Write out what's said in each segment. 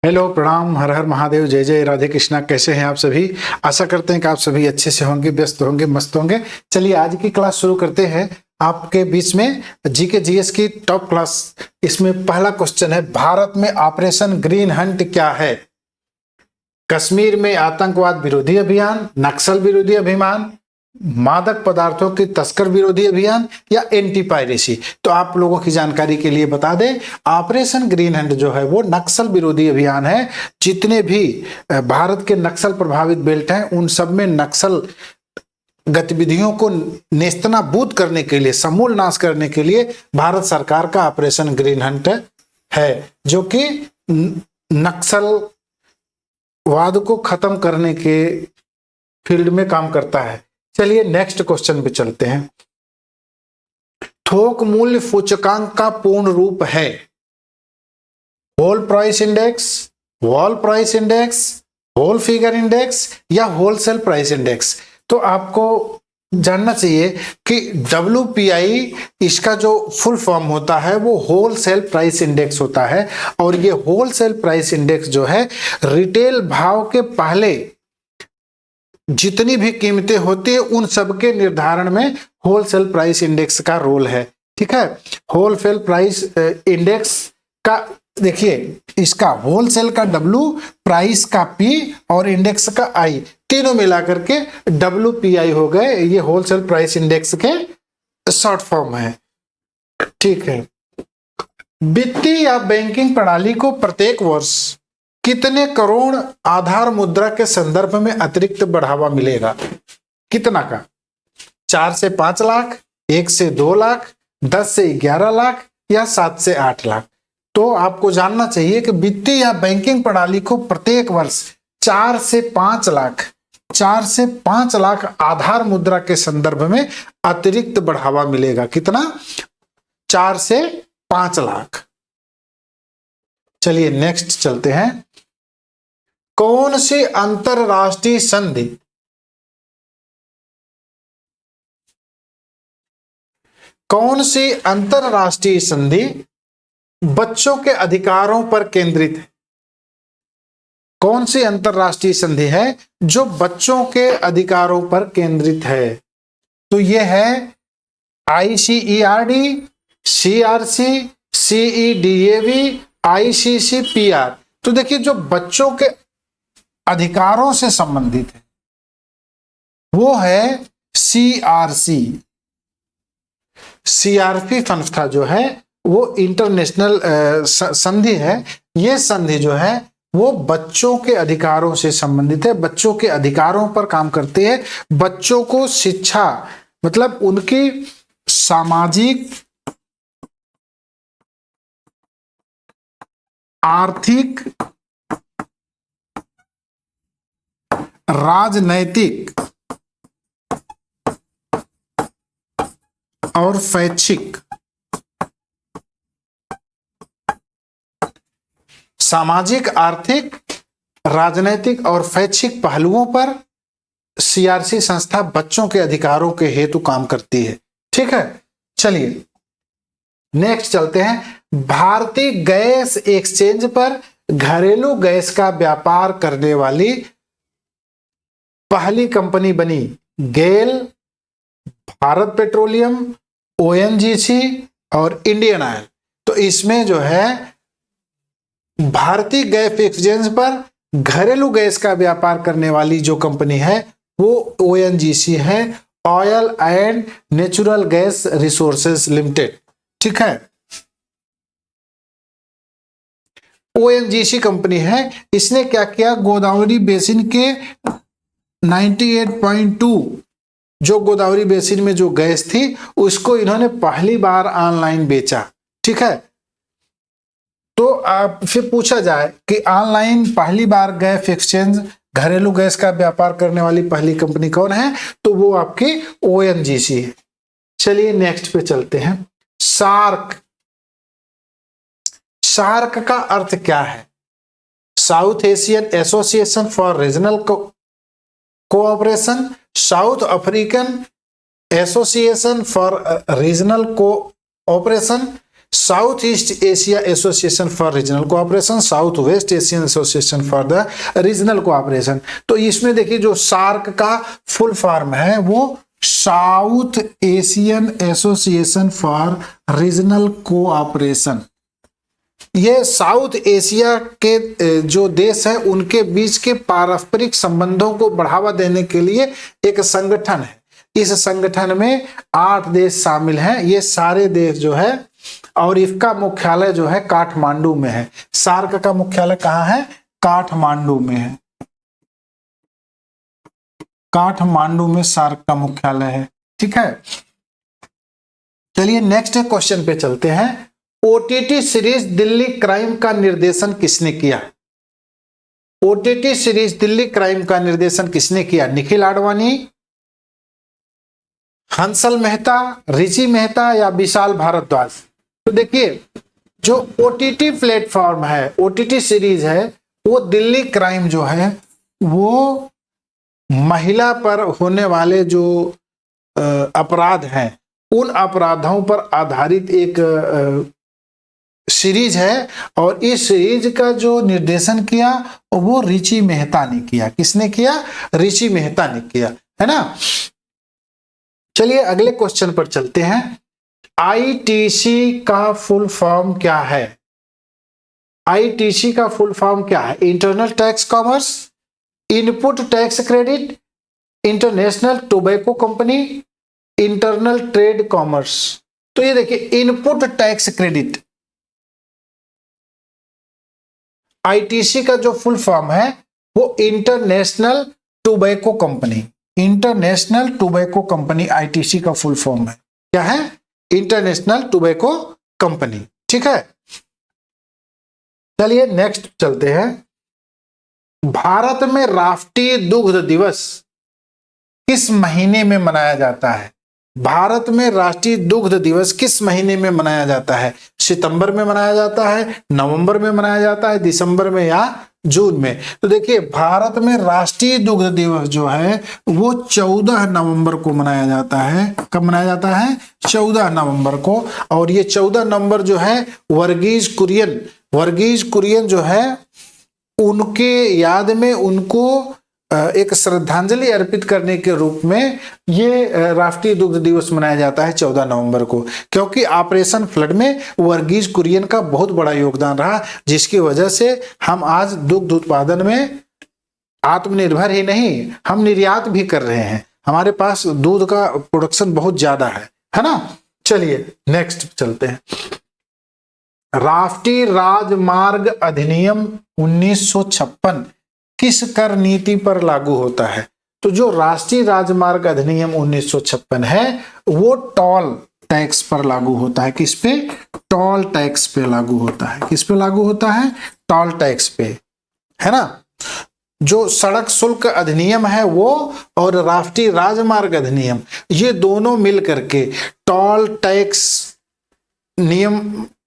Hello, प्रणाम, हर हर महादेव, जय जय राधे कृष्णा। कैसे हैं आप सभी? आशा करते हैं कि आप सभी अच्छे से होंगे, व्यस्त होंगे, मस्त होंगे। चलिए आज की क्लास शुरू करते हैं। आपके बीच में जीके जीएस की टॉप क्लास। इसमें पहला क्वेश्चन है, भारत में ऑपरेशन ग्रीन हंट क्या है? कश्मीर में आतंकवाद विरोधी अभियान, नक्सल विरोधी अभियान, मादक पदार्थों की तस्कर विरोधी अभियान या एंटी पायरेसी। तो आप लोगों की जानकारी के लिए बता दें, ऑपरेशन ग्रीन हंट जो है वो नक्सल विरोधी अभियान है। जितने भी भारत के नक्सल प्रभावित बेल्ट हैं उन सब में नक्सल गतिविधियों को नेस्तनाबूद करने के लिए, समूल नाश करने के लिए भारत सरकार का ऑपरेशन ग्रीन हंट है, जो कि नक्सलवाद को खत्म करने के फील्ड में काम करता है। चलिए नेक्स्ट क्वेश्चन पे चलते हैं। थोक मूल्य सूचकांक का पूर्ण रूप है whole price index, wall price index, whole figure index या होलसेल प्राइस इंडेक्स। तो आपको जानना चाहिए कि WPI इसका जो फुल फॉर्म होता है वो होलसेल प्राइस इंडेक्स होता है, और ये होलसेल प्राइस इंडेक्स जो है रिटेल भाव के पहले जितनी भी कीमतें होती है उन सब के निर्धारण में होलसेल प्राइस इंडेक्स का रोल है। ठीक है, होलसेल प्राइस इंडेक्स का देखिए, इसका होलसेल का W, प्राइस का P और इंडेक्स का I, तीनों मिलाकर के WPI हो गए। ये होलसेल प्राइस इंडेक्स के शॉर्ट फॉर्म है। ठीक है, वित्तीय या बैंकिंग प्रणाली को प्रत्येक वर्ष कितने करोड़ आधार मुद्रा के संदर्भ में अतिरिक्त बढ़ावा मिलेगा? कितना का? 4 से 5 लाख, 1 से 2 लाख, 10 से 11 लाख या 7 से 8 लाख। तो आपको जानना चाहिए कि वित्तीय या बैंकिंग प्रणाली को प्रत्येक वर्ष 4 से 5 लाख, 4 से 5 लाख आधार मुद्रा के संदर्भ में अतिरिक्त बढ़ावा मिलेगा। कितना? 4 से 5 लाख। चलिए नेक्स्ट चलते हैं। कौन सी अंतरराष्ट्रीय संधि बच्चों के अधिकारों पर केंद्रित है? कौन सी अंतरराष्ट्रीय संधि है जो बच्चों के अधिकारों पर केंद्रित है? तो यह है ICERD, CRC, CEDAW, ICCPR। तो देखिए, जो बच्चों के अधिकारों से संबंधित है वो है CRC। CRP संस्था जो है वो इंटरनेशनल संधि है। ये संधि जो है वो बच्चों के अधिकारों से संबंधित है, बच्चों के अधिकारों पर काम करती है। बच्चों को शिक्षा, मतलब उनकी सामाजिक, आर्थिक, राजनैतिक और शैक्षिक, सामाजिक, आर्थिक, राजनैतिक और शैक्षिक पहलुओं पर CRC संस्था बच्चों के अधिकारों के हेतु काम करती है। ठीक है, चलिए नेक्स्ट चलते हैं। भारतीय गैस एक्सचेंज पर घरेलू गैस का व्यापार करने वाली पहली कंपनी बनी गेल, भारत पेट्रोलियम, ONGC और इंडियन ऑयल। तो इसमें जो है भारतीय गैस एक्सचेंज पर घरेलू गैस का व्यापार करने वाली जो कंपनी है वो ONGC है, oil and natural gas resources limited. ठीक है, ONGC कंपनी है। इसने क्या किया, गोदावरी बेसिन के 98.2 जो गोदावरी बेसिन में जो गैस थी उसको इन्होंने पहली बार ऑनलाइन बेचा। ठीक है, तो आपसे पूछा जाए कि ऑनलाइन पहली बार गैस एक्सचेंज, घरेलू गैस का व्यापार करने वाली पहली कंपनी कौन है? तो वो आपकी ONGC है। चलिए नेक्स्ट पे चलते हैं। सार्क का अर्थ क्या है? South Asian association for regional cooperation, south African association for regional cooperation, south east Asia association for regional cooperation, south west Asian association for the regional cooperation. तो इसमें देखिए जो सार्क का फुल फॉर्म है वो south Asian association for regional cooperation. ये south Asia के जो देश है उनके बीच के पारस्परिक संबंधों को बढ़ावा देने के लिए एक संगठन है। इस संगठन में 8 देश शामिल हैं। ये सारे देश जो है, और इसका मुख्यालय जो है काठमांडू में है। सार्क का मुख्यालय कहाँ है? काठमांडू में है। काठमांडू में सार्क का मुख्यालय है। ठीक है, चलिए नेक्स्ट क्वेश्चन पे चलते हैं। ओटीटी सीरीज दिल्ली क्राइम का निर्देशन किसने किया? ओटीटी सीरीज दिल्ली क्राइम का निर्देशन किसने किया? निखिल आडवाणी, हंसल मेहता, ऋषि मेहता या विशाल भारद्वाज? तो देखिए जो ओटीटी प्लेटफॉर्म है, ओटीटी सीरीज है, वो दिल्ली क्राइम जो है वो महिला पर होने वाले जो अपराध हैं उन अपराधों पर आधारित एक सीरीज है। और इस सीरीज का जो निर्देशन किया वो ऋषि मेहता ने किया। किसने किया? ऋषि मेहता ने किया, है ना। चलिए अगले क्वेश्चन पर चलते हैं। आईटीसी का फुल फॉर्म क्या है? आईटीसी का फुल फॉर्म क्या है? Internal tax commerce, input tax credit, international tobacco company, internal trade commerce. तो ये देखिए इनपुट टैक्स क्रेडिट, आईटीसी का जो फुल फॉर्म है वो international tobacco company, international tobacco company ITC का फुल फॉर्म है। क्या है? International tobacco company. ठीक है, चलिए नेक्स्ट चलते हैं। भारत में राष्ट्रीय दुग्ध दिवस किस महीने में मनाया जाता है? भारत में राष्ट्रीय दुग्ध दिवस किस महीने में मनाया जाता है? सितंबर में मनाया जाता है, नवंबर में मनाया जाता है, दिसंबर में या जून में? तो देखिए भारत में राष्ट्रीय दुग्ध दिवस जो है वो 14 नवंबर को मनाया जाता है। कब मनाया जाता है? 14 नवंबर को। और ये 14 नवंबर जो है वर्गीज कुरियन जो है उनके याद में उनको एक श्रद्धांजलि अर्पित करने के रूप में ये राष्ट्रीय दुग्ध दिवस मनाया जाता है 14 नवंबर को। क्योंकि ऑपरेशन फ्लड में वर्गीज कुरियन का बहुत बड़ा योगदान रहा, जिसकी वजह से हम आज दुग्ध उत्पादन में आत्मनिर्भर ही नहीं, हम निर्यात भी कर रहे हैं। हमारे पास दूध का प्रोडक्शन बहुत ज्यादा है ना। चलिए नेक्स्ट चलते हैं। राष्ट्रीय राजमार्ग अधिनियम 1956 किस कर नीति पर लागू होता है? तो जो राष्ट्रीय राजमार्ग अधिनियम 1956 है वो टोल टैक्स पर लागू होता है। किस पे? टोल टैक्स पे लागू होता है। किस पे लागू होता है? टोल टैक्स पे, है ना। जो सड़क शुल्क अधिनियम है वो और राष्ट्रीय राजमार्ग अधिनियम, ये दोनों मिल करके टोल टैक्स नियम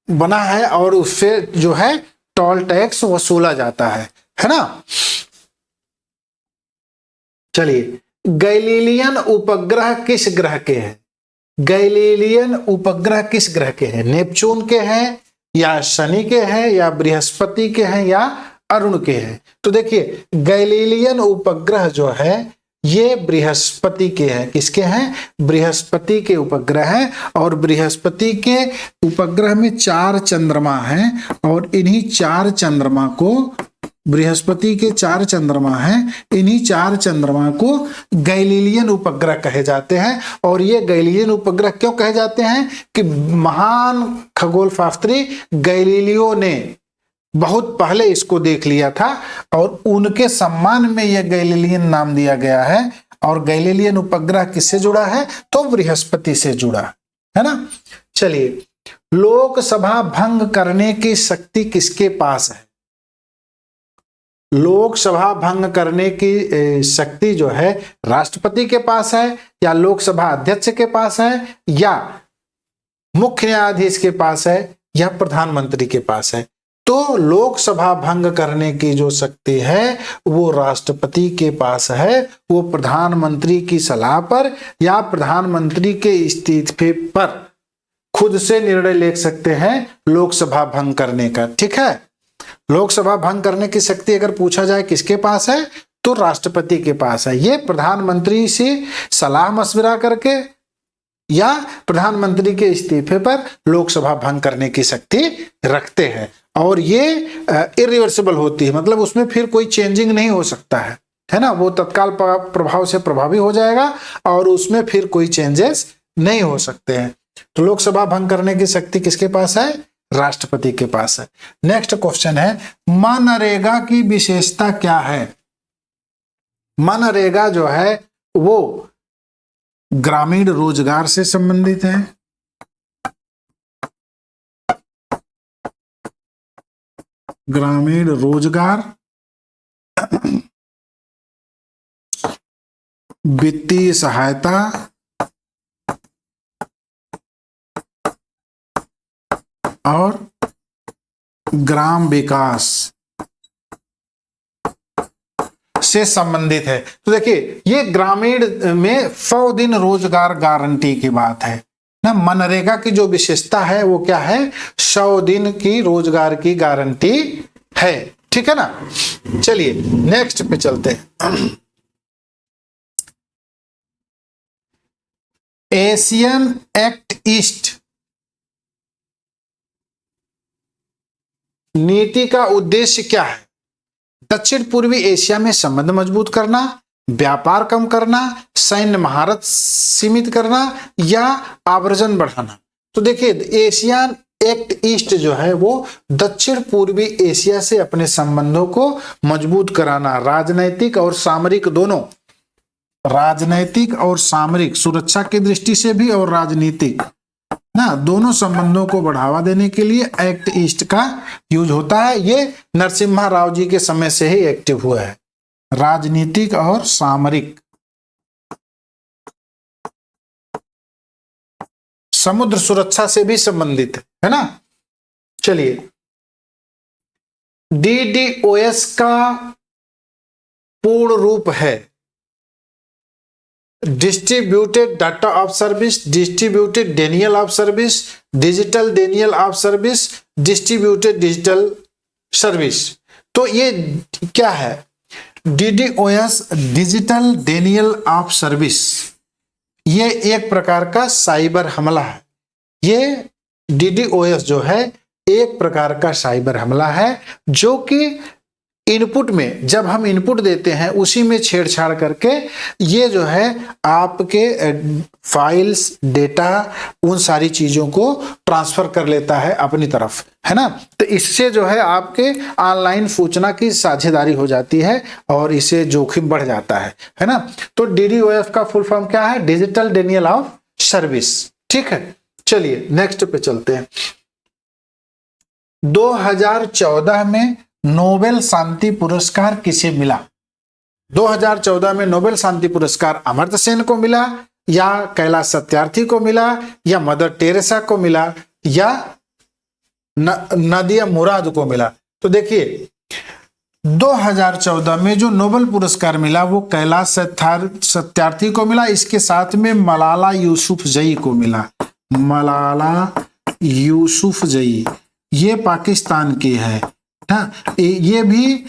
बना है और उससे जो है टोल टैक्स वसूला जाता है ना। चलिए गैलीलियन उपग्रह किस ग्रह के हैं? गैलीलियन उपग्रह किस ग्रह के हैं? नेपच्यून के हैं या शनि के हैं या बृहस्पति के हैं या अरुण के हैं? तो देखिए गैलीलियन उपग्रह जो है ये बृहस्पति के हैं। किसके हैं? बृहस्पति के उपग्रह हैं। और बृहस्पति के उपग्रह में 4 चंद्रमा हैं और इन्हीं 4 चंद्रमा को, बृहस्पति के 4 चंद्रमा हैं, इन्हीं 4 चंद्रमा को गैलीलियन उपग्रह कहे जाते हैं। और ये गैलीलियन उपग्रह क्यों कहे जाते हैं? कि महान खगोल शास्त्री गैलीलियो ने बहुत पहले इसको देख लिया था और उनके सम्मान में यह गैलीलियन नाम दिया गया है। और गैलीलियन उपग्रह किससे जुड़ा है? तो बृहस्पति से जुड़ा है ना। चलिए लोकसभा भंग करने की शक्ति किसके पास है? लोकसभा भंग करने की शक्ति जो है राष्ट्रपति के पास है या लोकसभा अध्यक्ष के पास है या मुख्य न्यायाधीश के पास है या प्रधानमंत्री के पास है? तो लोकसभा भंग करने की जो शक्ति है वो राष्ट्रपति के पास है। वो प्रधानमंत्री की सलाह पर या प्रधानमंत्री के इस्तीफे पर खुद से निर्णय ले सकते हैं लोकसभा भंग करने का। ठीक है, लोकसभा भंग करने की शक्ति अगर पूछा जाए किसके पास है, तो राष्ट्रपति के पास है। ये प्रधानमंत्री से सलाह मशविरा करके या प्रधानमंत्री के इस्तीफे पर लोकसभा भंग करने की शक्ति रखते हैं, और ये इरिवर्सिबल होती है, मतलब उसमें फिर कोई चेंजिंग नहीं हो सकता है ना, वो तत्काल प्रभाव से प्रभावी हो जाएगा और उसमें फिर कोई चेंजेस नहीं हो सकते हैं। तो लोकसभा भंग करने की शक्ति किसके पास है, राष्ट्रपति के पास है। नेक्स्ट क्वेश्चन है, मनरेगा की विशेषता क्या है। मनरेगा जो है वो ग्रामीण रोजगार से संबंधित है। ग्रामीण रोजगार, वित्तीय सहायता, और ग्राम विकास से संबंधित है। तो देखिए ये ग्रामीण में 100 दिन रोजगार गारंटी की बात है ना। मनरेगा की जो विशेषता है वो क्या है, 100 दिन की रोजगार की गारंटी है। ठीक है ना, चलिए नेक्स्ट पे चलते हैं। एशियन एक्ट ईस्ट नीति का उद्देश्य क्या है। दक्षिण पूर्वी एशिया में संबंध मजबूत करना, व्यापार कम करना, सैन्य महारत सीमित करना या आव्रजन बढ़ाना। तो देखिए एशियन एक्ट ईस्ट जो है वो दक्षिण पूर्वी एशिया से अपने संबंधों को मजबूत कराना, राजनैतिक और सामरिक दोनों, राजनैतिक और सामरिक, सुरक्षा की दृष्टि से भी और राजनीतिक ना, दोनों संबंधों को बढ़ावा देने के लिए एक्ट ईस्ट का यूज होता है। ये नरसिम्हा राव जी के समय से ही एक्टिव हुआ है। राजनीतिक और सामरिक, समुद्र सुरक्षा से भी संबंधित है ना। चलिए डीडीओएस का पूर्ण रूप है distributed data of service, distributed Daniel of service, digital Daniel of service, distributed digital service. तो ये क्या है, DDoS digital Daniel of service, ये एक प्रकार का साइबर हमला है। ये डीडीओएस जो है एक प्रकार का साइबर हमला है जो कि इनपुट में, जब हम इनपुट देते हैं उसी में छेड़छाड़ करके ये जो है आपके फाइल्स, डेटा, उन सारी चीजों को ट्रांसफर कर लेता है अपनी तरफ, है ना। तो इससे जो है आपके ऑनलाइन सूचना की साझेदारी हो जाती है और इससे जोखिम बढ़ जाता है ना। तो डीडीओएस का फुल फॉर्म क्या है, डिजिटल डेनियल ऑफ सर्विस। ठीक है, चलिए नेक्स्ट पे चलते हैं। 2014 में नोबेल शांति पुरस्कार किसे मिला। 2014 में नोबेल शांति पुरस्कार अमर्त्य सेन को मिला, या कैलाश सत्यार्थी को मिला, या मदर टेरेसा को मिला, या नादिया मुराद को मिला। तो देखिए 2014 में जो नोबेल पुरस्कार मिला वो कैलाश सत्यार्थी को मिला, इसके साथ में मलाला यूसुफजई को मिला। मलाला यूसुफजई ये पाकिस्तान की है ना। ये भी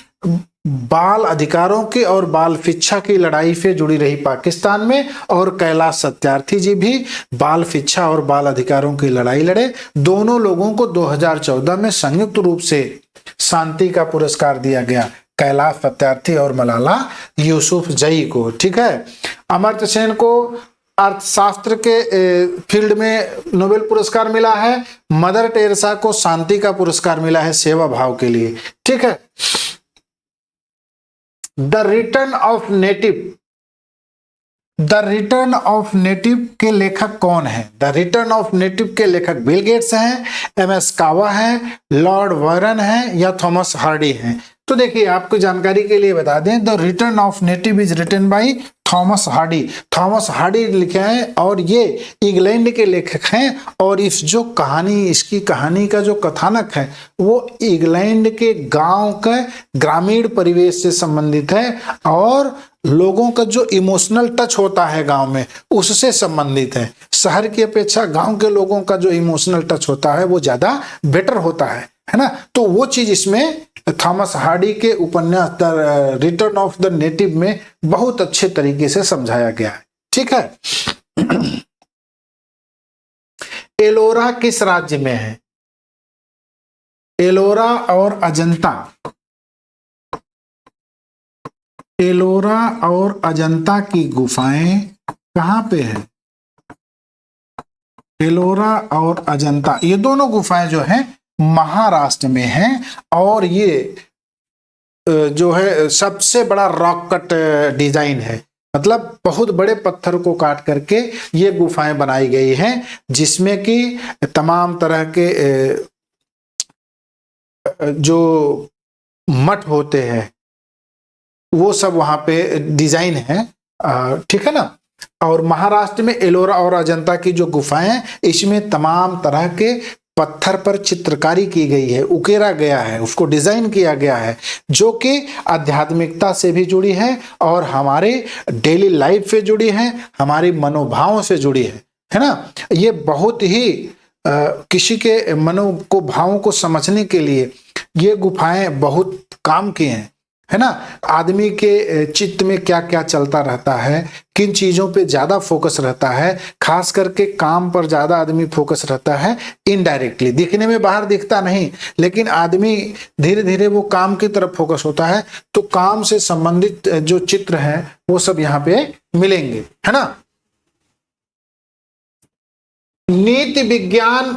बाल अधिकारों के और बाल शिक्षा की लड़ाई से जुड़ी रही पाकिस्तान में, और कैलाश सत्यार्थी जी भी बाल शिक्षा और बाल अधिकारों की लड़ाई लड़े। दोनों लोगों को 2014 में संयुक्त रूप से शांति का पुरस्कार दिया गया, कैलाश सत्यार्थी और मलाला यूसुफजई को। ठीक है, अमर्त्य सेन को अर्थशास्त्र के फील्ड में नोबेल पुरस्कार मिला है, मदर टेरेसा को शांति का पुरस्कार मिला है सेवा भाव के लिए। ठीक है, द रिटर्न ऑफ नेटिव के लेखक कौन है। द रिटर्न ऑफ नेटिव के लेखक बिल गेट्स हैं, एमएस कावा है, लॉर्ड वायरन है, या थॉमस हार्डी हैं। तो देखिए आपको जानकारी के लिए बता दें, the return of native is written by Thomas Hardy. Thomas Hardy लिखे हैं और ये इंग्लैंड के लेखक हैं, और इसकी कहानी का जो कथानक है वो इंग्लैंड के गांव के ग्रामीण परिवेश से संबंधित है, और लोगों का जो इमोशनल टच होता है गांव में उससे संबंधित है। शहर की अपेक्षा गांव के लोगों का जो इमोशनल टच होता है वो ज्यादा बेटर होता है ना। तो वो चीज इसमें थॉमस हार्डी के उपन्यास the return of the native में बहुत अच्छे तरीके से समझाया गया है। ठीक है। एलोरा किस राज्य में है? एलोरा और अजंता, एलोरा और अजंता की गुफाएं कहां पे है? एलोरा और अजंता ये दोनों गुफाएं जो हैं महाराष्ट्र में हैं और ये जो है सबसे बड़ा रॉक कट डिजाइन है, मतलब बहुत बड़े पत्थर को काट करके ये गुफाएं बनाई गई हैं जिसमें कि तमाम तरह के जो मठ होते हैं वो सब वहां पे डिजाइन है। ठीक है ना। और महाराष्ट्र में एलोरा और अजंता की जो गुफाएं इसमें तमाम तरह के पत्थर पर चित्रकारी की गई है, उकेरा गया है, उसको डिजाइन किया गया है जो कि आध्यात्मिकता से भी जुड़ी है और हमारे डेली लाइफ से जुड़ी है, हमारी मनोभावों से जुड़ी है ना। ये बहुत ही किसी के मनो को भावों को समझने के लिए ये गुफाएं बहुत काम की हैं, है ना। आदमी के चित्त में क्या क्या चलता रहता है, किन चीजों पे ज्यादा फोकस रहता है, खास करके काम पर ज्यादा आदमी फोकस रहता है। इनडायरेक्टली दिखने में बाहर दिखता नहीं, लेकिन आदमी धीरे धीरे वो काम की तरफ फोकस होता है, तो काम से संबंधित जो चित्र है वो सब यहाँ पे मिलेंगे, है ना। नीति विज्ञान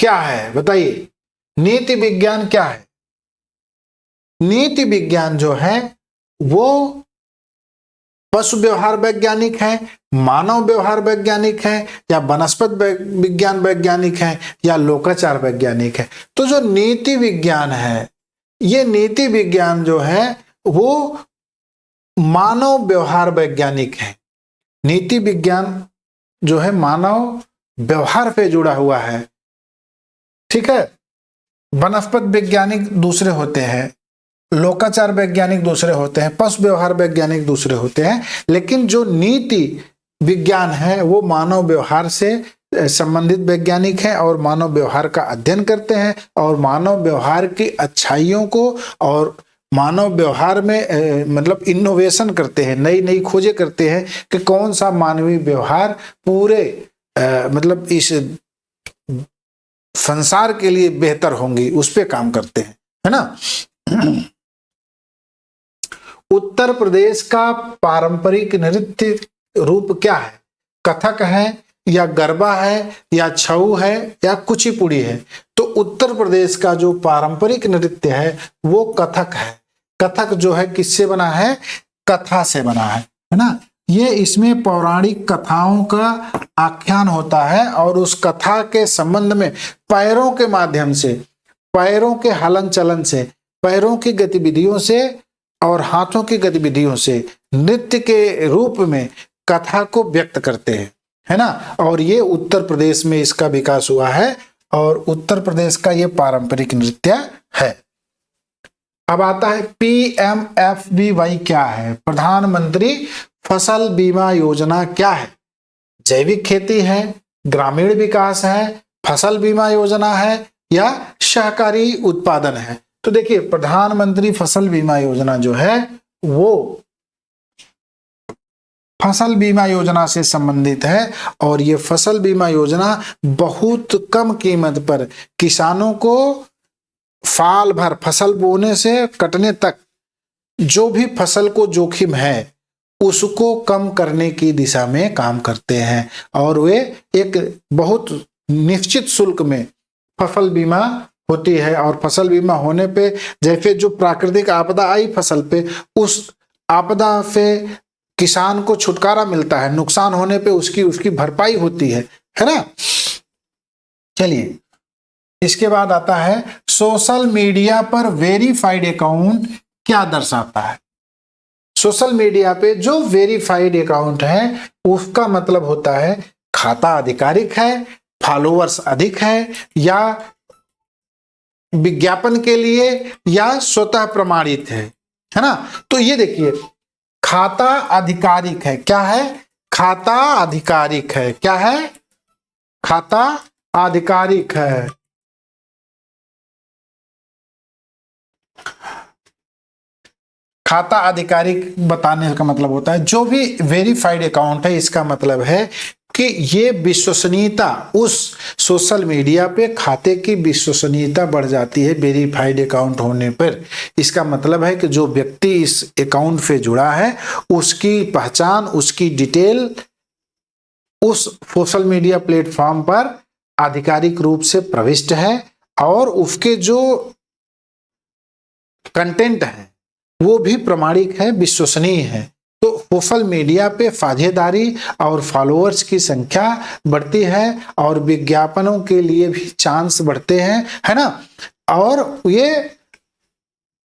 क्या है बताइए? नीति विज्ञान क्या है? नीति विज्ञान जो है वो पशु व्यवहार वैज्ञानिक है, मानव व्यवहार वैज्ञानिक है, या वनस्पति विज्ञान वैज्ञानिक है, या लोकाचार वैज्ञानिक है। तो जो नीति विज्ञान है, ये नीति विज्ञान जो है वो मानव व्यवहार वैज्ञानिक है। नीति विज्ञान जो है मानव व्यवहार पे जुड़ा हुआ है। ठीक है। वनस्पति वैज्ञानिक दूसरे होते हैं, लोकाचार वैज्ञानिक दूसरे होते हैं, पशु व्यवहार वैज्ञानिक दूसरे होते हैं, लेकिन जो नीति विज्ञान है वो मानव व्यवहार से संबंधित वैज्ञानिक हैं और मानव व्यवहार का अध्ययन करते हैं और मानव व्यवहार की अच्छाइयों को और मानव व्यवहार में मतलब इनोवेशन करते हैं, नई नई खोजें करते हैं कि कौन सा मानवीय व्यवहार पूरे मतलब इस संसार के लिए बेहतर होंगी, उस पे काम करते हैं, है ना। उत्तर प्रदेश का पारंपरिक नृत्य रूप क्या है? कथक है या गरबा है या छऊ है या कुचिपुड़ी है? तो उत्तर प्रदेश का जो पारंपरिक नृत्य है वो कथक है। कथक जो है किससे बना है? कथा से बना है ना। ये इसमें पौराणिक कथाओं का आख्यान होता है और उस कथा के संबंध में पैरों के माध्यम से, पैरों के हलन चलन से, पैरों की गतिविधियों से और हाथों की गतिविधियों से नृत्य के रूप में कथा को व्यक्त करते हैं, है ना। और ये उत्तर प्रदेश में इसका विकास हुआ है और उत्तर प्रदेश का ये पारंपरिक नृत्य है। अब आता है PMFBY क्या है? प्रधानमंत्री फसल बीमा योजना क्या है? जैविक खेती है, ग्रामीण विकास है, फसल बीमा योजना है या सहकारी उत्पादन है? तो देखिए प्रधानमंत्री फसल बीमा योजना जो है वो फसल बीमा योजना से संबंधित है और ये फसल बीमा योजना बहुत कम कीमत पर किसानों को साल भर फसल बोने से कटने तक जो भी फसल को जोखिम है उसको कम करने की दिशा में काम करते हैं और वे एक बहुत निश्चित शुल्क में फसल बीमा होती है। और फसल बीमा होने पे जैसे जो प्राकृतिक आपदा आई फसल पे, उस आपदा से किसान को छुटकारा मिलता है, नुकसान होने पे उसकी भरपाई होती है ना। चलिए इसके बाद आता है सोशल मीडिया पर वेरीफाइड अकाउंट क्या दर्शाता है? सोशल मीडिया पे जो वेरीफाइड अकाउंट है उसका मतलब होता है खाता आधिकारिक है, फॉलोअर्स अधिक है, या विज्ञापन के लिए या स्वतः प्रमाणित है। है ना। तो ये देखिए खाता आधिकारिक है, क्या है, खाता आधिकारिक है, क्या है, खाता आधिकारिक है। खाता आधिकारिक बताने का मतलब होता है जो भी वेरीफाइड अकाउंट है, इसका मतलब है कि ये विश्वसनीयता, उस सोशल मीडिया पे खाते की विश्वसनीयता बढ़ जाती है वेरीफाइड अकाउंट होने पर। इसका मतलब है कि जो व्यक्ति इस अकाउंट से जुड़ा है उसकी पहचान, उसकी डिटेल उस सोशल मीडिया प्लेटफॉर्म पर आधिकारिक रूप से प्रविष्ट है और उसके जो कंटेंट है वो भी प्रमाणिक है, विश्वसनीय है। तो सोशल मीडिया पे साझेदारी और फॉलोअर्स की संख्या बढ़ती है और विज्ञापनों के लिए भी चांस बढ़ते हैं, है ना। और ये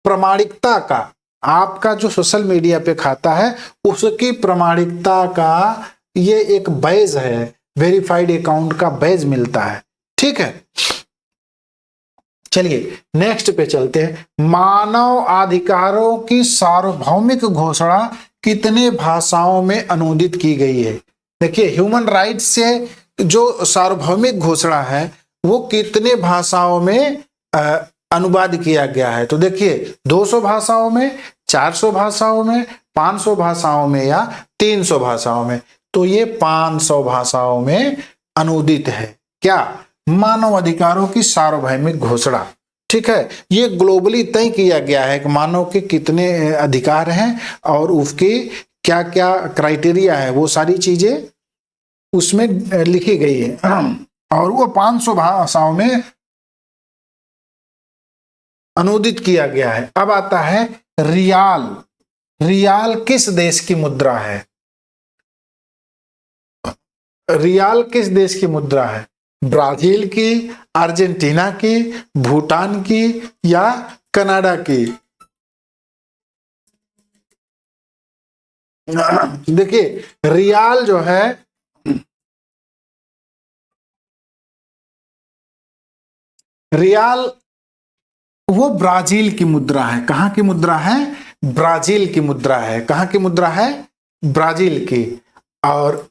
प्रमाणिकता का, आपका जो सोशल मीडिया पे खाता है उसकी प्रमाणिकता का ये एक बैज है, वेरीफाइड अकाउंट का बैज मिलता है, ठीक है। चलिए नेक्स्ट पे चलते हैं। मानव अधिकारों की सार्वभौमिक घोषणा कितने भाषाओं में अनुदित की गई है। देखिए ह्यूमन राइट्स से जो सार्वभौमिक घोषणा है वो कितने भाषाओं में अनुवाद किया गया है। तो देखिए 200 भाषाओं में, 400 भाषाओं में, 500 भाषाओं में या 300 भाषाओं में। तो ये 500 भाषाओं में अनुदित है, क्या, मानव अधिकारों की सार्वभौमिक घोषणा, ठीक है। ये ग्लोबली तय किया गया है कि मानव के कितने अधिकार हैं और उसके क्या क्या क्राइटेरिया है, वो सारी चीजें उसमें लिखी गई है और वो 500 भाषाओं में अनुदित किया गया है। अब आता है रियाल। रियाल किस देश की मुद्रा है, रियाल किस देश की मुद्रा है, ब्राजील की, अर्जेंटीना की, भूटान की या कनाडा की। देखिए रियाल जो है, रियाल वो ब्राजील की मुद्रा है। कहां की मुद्रा है, ब्राजील की मुद्रा है। कहां की मुद्रा है, ब्राजील की। और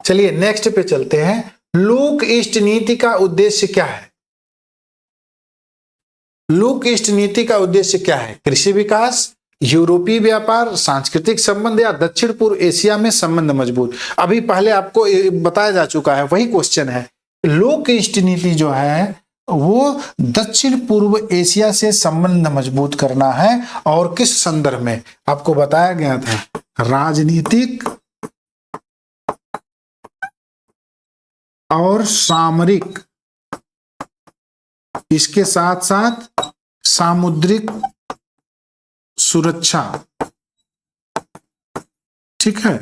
चलिए नेक्स्ट पे चलते हैं। लुक ईस्ट नीति का उद्देश्य क्या है, लुक ईस्ट नीति का उद्देश्य क्या है, कृषि विकास, यूरोपीय व्यापार, सांस्कृतिक संबंध या दक्षिण पूर्व एशिया में संबंध मजबूत। अभी पहले आपको बताया जा चुका है, वही क्वेश्चन है। लुक ईस्ट नीति जो है वो दक्षिण पूर्व एशिया से संबंध मजबूत करना है और किस संदर्भ में, आपको बताया गया था, राजनीतिक और सामरिक, इसके साथ साथ सामुद्रिक सुरक्षा, ठीक है,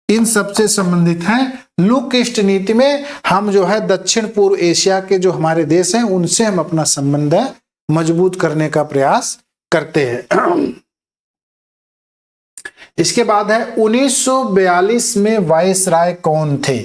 इन सबसे संबंधित है। लुक ईस्ट नीति में हम जो है दक्षिण पूर्व एशिया के जो हमारे देश हैं उनसे हम अपना संबंध मजबूत करने का प्रयास करते हैं। इसके बाद है 1942 में वाइसराय कौन थे।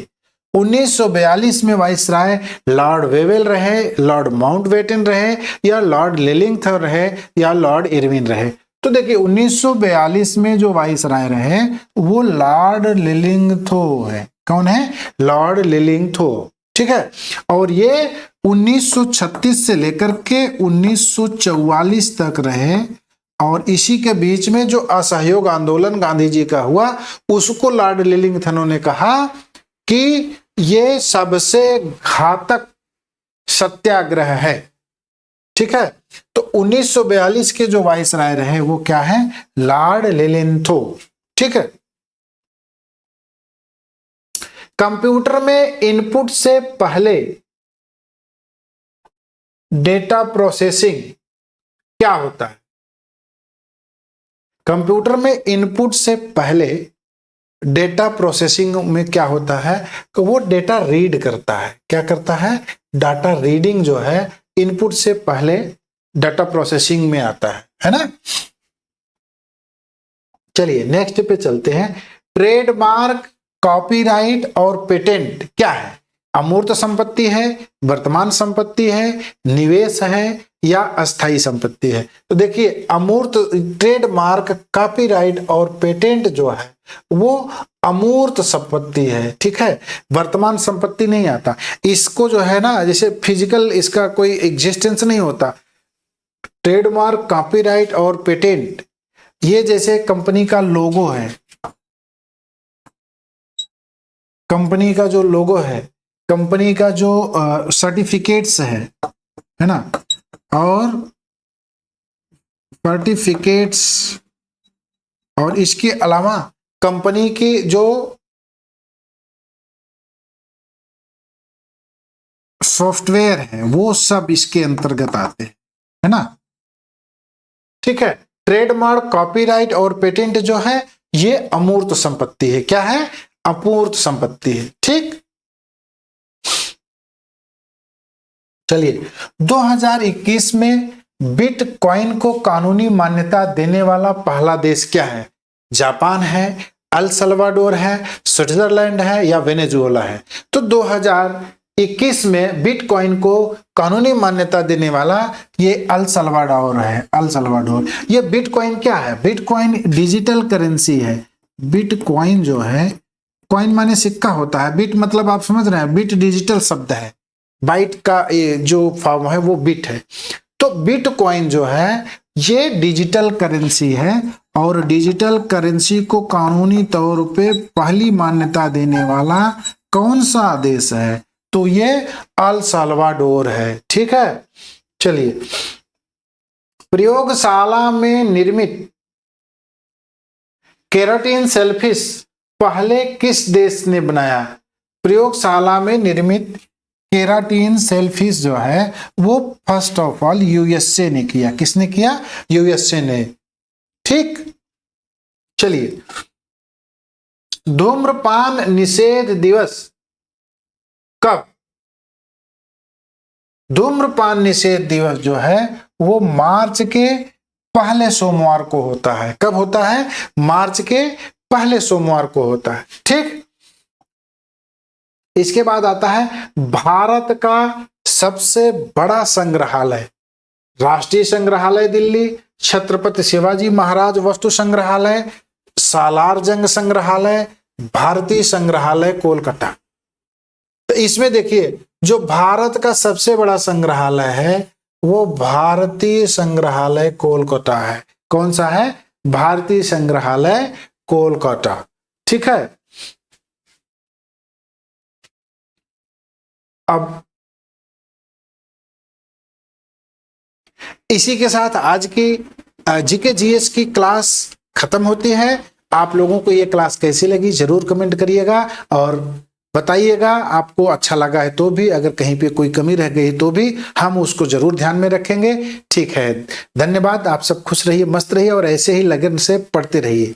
1942 में वाइसराय लॉर्ड वेवेल रहे, लॉर्ड माउंटबेटन रहे या लॉर्ड लिलिंगथन रहे या लॉर्ड इरविन रहे। तो देखिए 1942 में जो वाइसराय रहे वो लॉर्ड लिलिंगथो है। कौन है, लॉर्ड लिलिंगथो, ठीक है। और ये 1936 से लेकर के 1944 तक रहे और इसी के बीच में जो असहयोग आंदोलन गांधी जी का हुआ उसको लॉर्ड लिलिंगथन ने कहा कि ये सबसे घातक सत्याग्रह है, ठीक है। तो 1942 के जो वाइसराय रहे वो क्या है, लॉर्ड लिलिंगथो, ठीक है। कंप्यूटर में इनपुट से पहले डेटा प्रोसेसिंग क्या होता है, कंप्यूटर में इनपुट से पहले डेटा प्रोसेसिंग में क्या होता है कि वो डेटा रीड करता है। क्या करता है, डाटा रीडिंग जो है इनपुट से पहले डाटा प्रोसेसिंग में आता है ना। चलिए नेक्स्ट पे चलते हैं। ट्रेडमार्क, कॉपीराइट और पेटेंट क्या है। अमूर्त संपत्ति है, वर्तमान संपत्ति है, निवेश है या अस्थाई संपत्ति है। तो देखिए अमूर्त, ट्रेडमार्क, कॉपीराइट और पेटेंट जो है वो अमूर्त संपत्ति है, ठीक है, वर्तमान संपत्ति नहीं आता। इसको जो है ना, जैसे फिजिकल इसका कोई एग्जिस्टेंस नहीं होता। ट्रेडमार्क, कॉपीराइट और पेटेंट ये जैसे कंपनी का लोगो है, कंपनी का जो लोगो है, कंपनी का जो सर्टिफिकेट्स है ना, और सर्टिफिकेट्स, और इसके अलावा कंपनी की जो सॉफ्टवेयर है वो सब इसके अंतर्गत आते हैं, है ना, ठीक है। ट्रेडमार्क, कॉपीराइट और पेटेंट जो है ये अमूर्त संपत्ति है। क्या है? अमूर्त संपत्ति है, ठीक। चलिए 2021 में बिटकॉइन को कानूनी मान्यता देने वाला पहला देश क्या है? जापान है, अल सल्वाडोर है, स्विट्जरलैंड है या वेनेजुएला है? तो 2021 में बिटकॉइन को कानूनी मान्यता देने वाला ये अल सल्वाडोर है। El Salvador. ये बिटकॉइन क्या है? बिटकॉइन डिजिटल करेंसी है। बिटकॉइन जो है, कॉइन माने सिक्का होता है, बिट मतलब आप समझ रहे हैं, बिट डिजिटल शब्द है, बाइट का ये जो फॉर्म है वो बिट है। तो बिटकॉइन जो है ये डिजिटल करेंसी है और डिजिटल करेंसी को कानूनी तौर पे पहली मान्यता देने वाला कौन सा देश है? तो ये अल साल्वाडोर है, ठीक है। चलिए, प्रयोगशाला में निर्मित केराटिन सेलफिश पहले किस देश ने बनाया? प्रयोगशाला में निर्मित केराटिन सेलफिश जो है वो फर्स्ट ऑफ ऑल यूएसए ने किया। किसने किया? यूएसए ने, ठीक। चलिए, धूम्रपान निषेध दिवस कब? धूम्रपान निषेध दिवस जो है वो मार्च के पहले सोमवार को होता है। कब होता है? मार्च के पहले सोमवार को होता है, ठीक। इसके बाद आता है भारत का सबसे बड़ा संग्रहालय। राष्ट्रीय संग्रहालय दिल्ली, छत्रपति शिवाजी महाराज वस्तु संग्रहालय, सालार जंग संग्रहालय, भारतीय संग्रहालय कोलकाता। तो इसमें देखिए जो भारत का सबसे बड़ा संग्रहालय है वो भारतीय संग्रहालय कोलकाता है। कौन सा है? भारतीय संग्रहालय कोलकाता, ठीक है। अब इसी के साथ आज की जीके जीएस की क्लास खत्म होती है। आप लोगों को ये क्लास कैसी लगी जरूर कमेंट करिएगा और बताइएगा। आपको अच्छा लगा है तो भी, अगर कहीं पे कोई कमी रह गई तो भी हम उसको जरूर ध्यान में रखेंगे, ठीक है। धन्यवाद। आप सब खुश रहिए, मस्त रहिए और ऐसे ही लगन से पढ़ते रहिए।